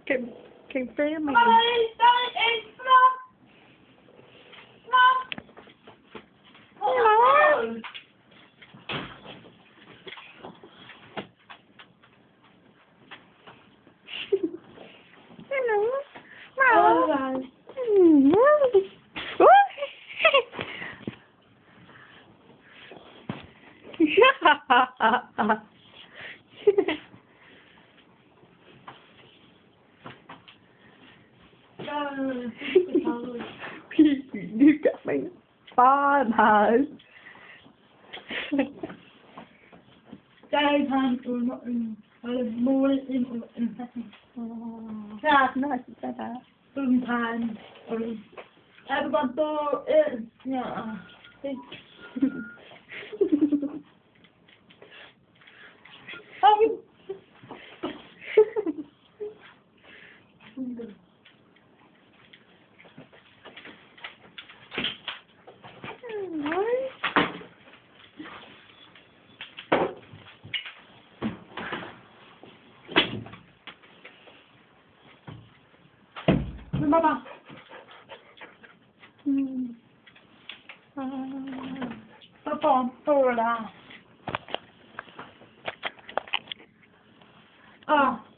Can film me. Hello. Hello. You got me fine eyes. Đây tham tôi nó mua in Ra nó là sao ta? từng than em còn tôi nhà không Mama. Papà, ora.